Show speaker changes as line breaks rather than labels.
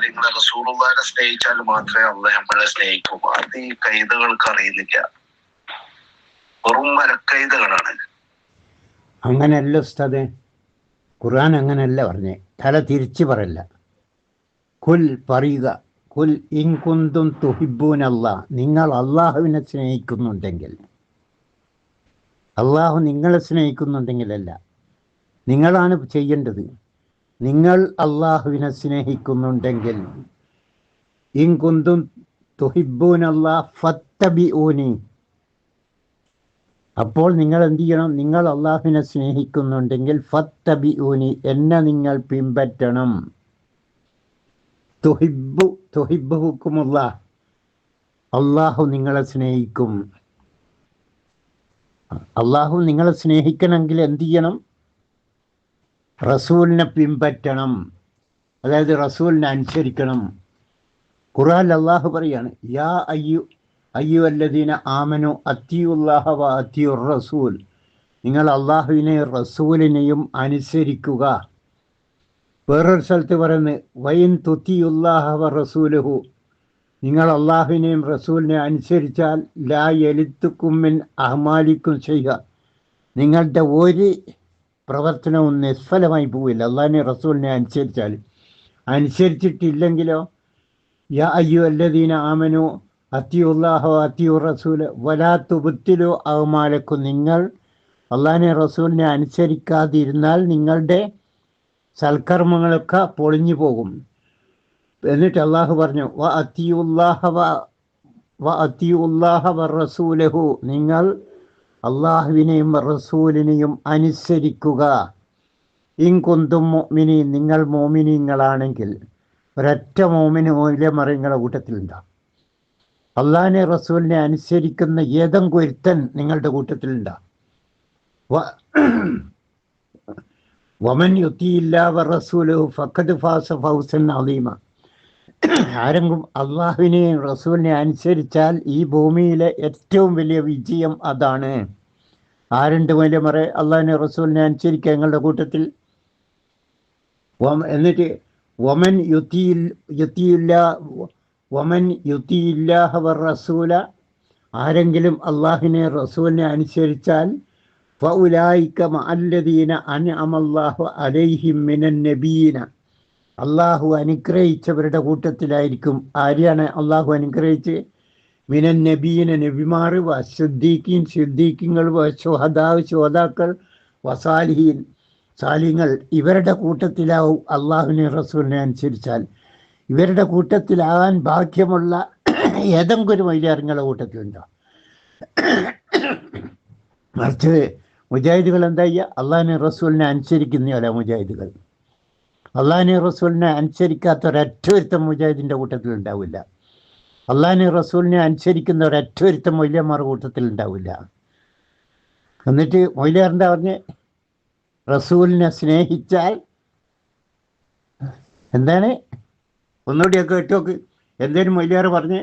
കാര്യങ്ങൾ റസൂലുള്ളാഹിനെ സ്നേഹിച്ചാൽ മാത്രമേ അള്ളാഹ് നമ്മളെ സ്നേഹിക്കൂ. അത് ഈ കൈതകൾക്ക് അറിയുന്നില്ല. വെറും മരക്കൈതകളാണ്.
അങ്ങനെയല്ല ഉസ്താദേ, ഖുർആൻ അങ്ങനെയല്ല പറഞ്ഞേ. തല തിരിച്ചു പറയല്ല. കുൽ പറയുക, കുൽ ഇൻ കുന്തും തുഹിബ്ബൂന അല്ലാഹ്, നിങ്ങൾ അള്ളാഹുവിനെ സ്നേഹിക്കുന്നുണ്ടെങ്കിൽ. അള്ളാഹു നിങ്ങളെ സ്നേഹിക്കുന്നുണ്ടെങ്കിലല്ല, നിങ്ങളാണ് ചെയ്യേണ്ടത്. നിങ്ങൾ അള്ളാഹുവിനെ സ്നേഹിക്കുന്നുണ്ടെങ്കിൽ ഇൻ കുന്തും തുഹിബ്ബൂന അല്ലാഹ് ഫത്തബിഊനി, അപ്പോൾ നിങ്ങൾ എന്ത് ചെയ്യണം? നിങ്ങൾ അള്ളാഹുവിനെ സ്നേഹിക്കുന്നുണ്ടെങ്കിൽ ഫത്തബിഊനി, എന്നെ നിങ്ങൾ പിൻപറ്റണം. തുഹിബ്ബുക്കുമുല്ലാഹ്, അള്ളാഹു നിങ്ങളെ സ്നേഹിക്കും. അള്ളാഹു നിങ്ങളെ സ്നേഹിക്കണമെങ്കിൽ എന്ത് ചെയ്യണം? റസൂലിനെ പിൻപറ്റണം, അതായത് റസൂലിനെ അനുസരിക്കണം. ഖുർആനിൽ അള്ളാഹു പറയാണ്, യാ അയ്യുഹല്ലദീന ആമനു അത്തിയുല്ലാഹ വ അത്തിയുർ റസൂൽ, നിങ്ങൾ അള്ളാഹുവിനെയും റസൂലിനെയും അനുസരിക്കുക. വേറൊരു സ്ഥലത്ത് പറയുന്നത്, വൈൻ തുത്തിയുല്ലാഹ വ റസൂലുഹു, നിങ്ങൾ അള്ളാഹുവിനെയും റസൂലിനെ അനുസരിച്ചാൽ ലാ യലിത്തുക്കും മിൻ അഹ്മാലിക്കും ചെയ്യുക, നിങ്ങളുടെ ഒരു പ്രവർത്തനവും നിഷ്ഫലമായി പോവില്ല. അള്ളാഹിനെ റസൂലിനെ അനുസരിച്ചിട്ടില്ലെങ്കിലോ, യാ അയ്യുഹല്ലദീന ആമനു അത്തിയുല്ലാഹ വ അത്തിയുർ റസൂൽ വലാ തുബ്തിലു അഅ്മാലക്കും, നിങ്ങൾ അള്ളാഹിനെ റസൂലിനെ അനുസരിക്കാതിരുന്നാൽ നിങ്ങളുടെ സൽക്കർമ്മങ്ങളൊക്കെ പൊളിഞ്ഞു പോകും. എന്നിട്ട് അള്ളാഹു പറഞ്ഞു, വ അത്തിയുല്ലാഹ വ റസൂലഹു, നിങ്ങൾ അള്ളാഹുവിനെയും റസൂലിനെയും അനുസരിക്കുക. ഇൻ കുന്തും മുഅ്മിനീൻ, നിങ്ങൾ മോമിനീങ്ങളാണെങ്കിൽ. ഒരൊറ്റ മോമിന് മൂല്യമറിയങ്ങളുടെ കൂട്ടത്തിലുണ്ടാവും. അള്ളാഹിനെ റസൂലിനെ അനുസരിക്കുന്ന ഏതെങ്കിലും ഒരുത്തൻ നിങ്ങളുടെ കൂട്ടത്തിലുണ്ടാവും. വമൻ യുതിഇല്ലാഹ വ റസൂലഹു ഫഖദ് ഫാസ ഫൗസൻ അളീമ, ആരെങ്കിലും അള്ളാഹുവിനെയും റസൂലിനെ അനുസരിച്ചാൽ ഈ ഭൂമിയിലെ ഏറ്റവും വലിയ വിജയം അതാണ്. ആരുണ്ട് മൂല്യമറ? അള്ളാഹിനെ റസൂലിനെ അനുസരിക്കുക നിങ്ങളുടെ കൂട്ടത്തിൽ. എന്നിട്ട് വമൻ യുതിഇല്ലാഹ വ റസൂല, ആരെങ്കിലും അള്ളാഹിനെ റസൂലിനെ അനുസരിച്ചാൽ ഫഉലൈക മഅല്ലദീന അൻഅമല്ലാഹു അലൈഹിം മിനൻ നബിയ്യീന, അള്ളാഹു അനുഗ്രഹിച്ചവരുടെ കൂട്ടത്തിലായിരിക്കും. ആരെയാണ് അള്ളാഹു അനുഗ്രഹിച്ച്? മിനൻ നബിയ്യീന, നബിമാർ, വ സിദ്ദീഖീൻ, സിദ്ദീഖീങ്ങൾ, വ ശുഹദാ, ശുഹദാക്കൾ, വ സാലിഹീൻ, സാലിങ്ങൾ. ഇവരുടെ കൂട്ടത്തിലാവും അള്ളാഹുവിനെ റസൂലിനെ അനുസരിച്ചാൽ. ഇവരുടെ കൂട്ടത്തിലാകാൻ ഭാഗ്യമുള്ള ഏതെങ്കിലും ഒരു മൈലാറിങ്ങളുടെ കൂട്ടത്തിലുണ്ടോ? മറിച്ച് മുജാഹിദുകൾ എന്താ ചെയ്യുക? അള്ളാഹിനെ റസൂലിനെ അനുസരിക്കുന്നവരല്ല മുജാഹിദുകൾ. അള്ളാഹിനെ റസൂലിനെ അനുസരിക്കാത്ത ഒരൊറ്റ ഒരുത്തം മുജാഹിദിൻ്റെ കൂട്ടത്തിൽ ഉണ്ടാവില്ല. അള്ളാഹിനെ റസൂലിനെ അനുസരിക്കുന്ന ഒരൊറ്റ ഒരുത്തം മൊയ്ലിയന്മാരുടെ കൂട്ടത്തിൽ ഉണ്ടാവില്ല. എന്നിട്ട് മൊയ്ലിയാറിൻ്റെ പറഞ്ഞ് റസൂലിനെ സ്നേഹിച്ചാൽ എന്താണ്? ഒന്നുകൂടിയൊക്കെ കേട്ടോക്ക്. എന്തേലും മൊയ്ലിയാർ പറഞ്ഞ്